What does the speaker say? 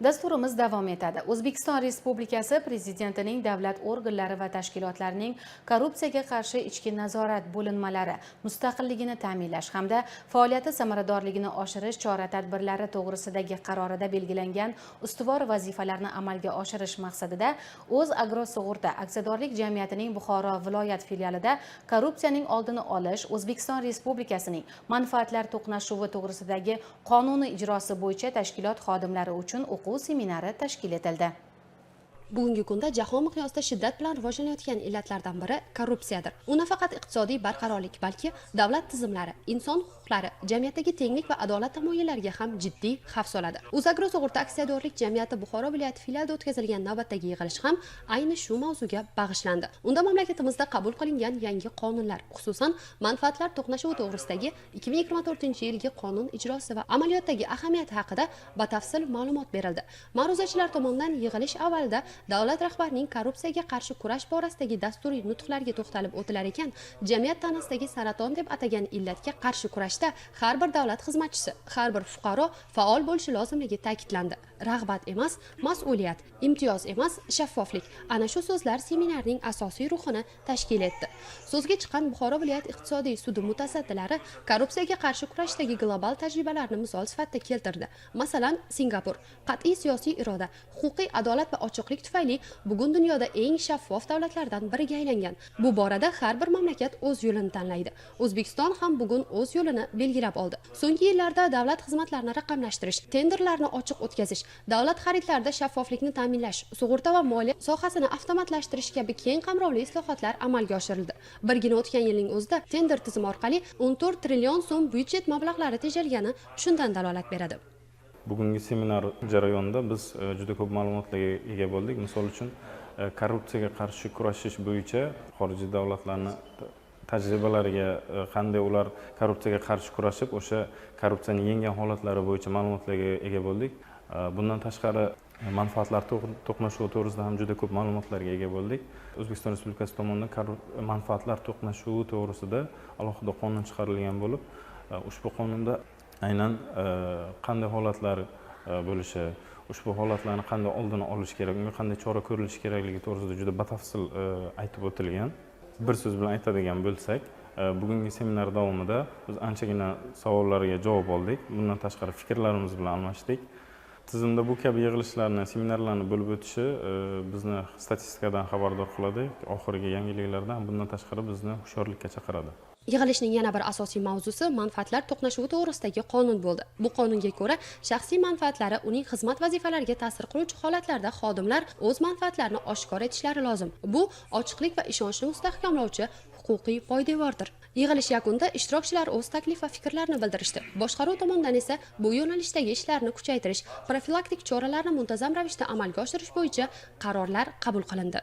Dasturimiz davom etadi. O'zbekiston Respublikasi Prezidentining davlat organlari va tashkilotlarining korrupsiyaga qarshi ichki nazorat bo'linmalari mustaqilligini ta'minlash hamda faoliyati samaradorligini oshirish chora-tadbirlari to'g'risidagi qarorida belgilangan ustuvor vazifalarni amalga oshirish maqsadida O'zagrosug'urta aksiyadorlik jamiyatining Buxoro viloyat filialida korrupsiyaning oldini olish, O'zbekiston Respublikasining manfaatlar to'qnashuvi to'g'risidagi qonuni ijrosi bo'yicha tashkilot xodimlari uchun o'quv seminari tashkil etildi. Bugungi kunda jahon miqyosida shiddat bilan rivojlanayotgan illatlardan biri korrupsiyadir. U nafaqat iqtisodiy barqarorlik, balki davlat tizimlari, inson huquqlari, jamiyatdagi tenglik va adolat tamoyillariga ham jiddiy xavf soladi. O'zagrosug'urta aksiyadorlik jamiyati Buxoro viloyati filialida o'tkazilgan navbatdagi yig'ilish ham ayni shu mavzuga bag'ishlandi. Unda mamlakatimizda qabul qilingan yangi qonunlar, xususan manfaatlar to'qnashuvi to'g'risidagi 2024-yilgi qonun ijrosi va amaliyotdagi ahamiyati haqida batafsil ma'lumot berildi. Ma'ruzachilar tomonidan yig'ilish avvalida davlat rahbarining korrupsiyaga qarshi kurash borasidagi dasturiy nutqlarga to'xtalib o'tilar ekan, jamiyat tanasidagi saraton deb atagan illatga qarshi kurashda har bir davlat xizmatchisi, har bir fuqaro faol bo'lishi lozimligi ta'kidlandi. Rag'bat emas, mas'uliyat, imtiyoz emas, shaffoflik. Ana shu so'zlar seminarning asosiy ruhini tashkil etdi. So'zga chiqqan Buxoro viloyat iqtisodiy sudi mutasaddilari korrupsiyaga qarshi kurashdagi global tajribalarni misol sifatida keltirdi. Masalan, Singapur qat'iy siyosiy iroda, huquqiy adolat va ochiqlik tufayli bugun dunyoda eng shaffof davlatlardan biriga aylangan. Bu borada har bir mamlakat o'z yo'lini tanlaydi. O'zbekiston ham bugun o'z yo'lini belgilab oldi. So'nggi yillarda davlat xizmatlarini raqamlashtirish, tenderlarni ochiq o'tkazish, davlat xaridlarida shaffoflikni ta'minlash, sug'urta va moliya sohasini avtomatlashtirish kabi keng qamrovli islohotlar amalga oshirildi. Birgina o'tgan yilning o'zida tender tizimi orqali 14 trillion so'm byudjet mablag'lari tejalgani shundan dalolat beradi. Bugungi seminar jarayonida biz juda ko'p ma'lumotlarga ega bo'ldik. Misol uchun, korrupsiyaga qarshi kurashish bo'yicha xorijiy davlatlarning tajribalariga, qanday ular korrupsiyaga qarshi kurashib, o'sha korrupsiyani yenggan holatlari bo'yicha ma'lumotlarga ega bo'ldik. Bundan tashqari manfaatlar to'qnashuvi to'g'risida ham juda ko'p ma'lumotlarga ega bo'ldik. O'zbekiston Respublikasi tomonidan manfaatlar to'qnashuvi to'g'risida alohida qonun chiqarilgan bo'lib, ushbu qonunda aynan qanday holatlar bo'lishi, ushbu holatlarni qanday oldini olish kerak, unga qanday chora ko'rilishi kerakligi to'g'risida juda batafsil aytib o'tilgan. Bir so'z bilan aytadigan bo'lsak, bugungi seminar davomida biz anchagina savollarga javob oldik. Bundan tashqari fikrlarimiz bilan almashdik. Tizimda bu kabi yig'ilishlarni, seminarlarni bo'lib o'tishi bizni statistikadan xabardor qiladi, oxirgi yangiliklardan. Bundan tashqari bizni hushyorlikka chaqiradi. Yig'ilishning yana bir asosiy mavzusi manfaatlar to'qnashuvi to'g'risidagi qonun bo'ldi. Bu qonunga ko'ra, shaxsiy manfaatlari uning xizmat vazifalariga ta'sir qiluvchi holatlarda xodimlar o'z manfaatlarini oshkor etishlari lozim. Bu ochiqlik va ishonchni mustahkamlovchi huquqiy poydevordir. Yig'ilish yakunida ishtirokchilar o'z taklif va fikrlarini bildirishdi. Boshqaruv tomonidan esa bu yo'nalishdagi ishlarni kuchaytirish, profilaktik choralarni muntazam ravishda amalga oshirish bo'yicha qarorlar qabul qilindi.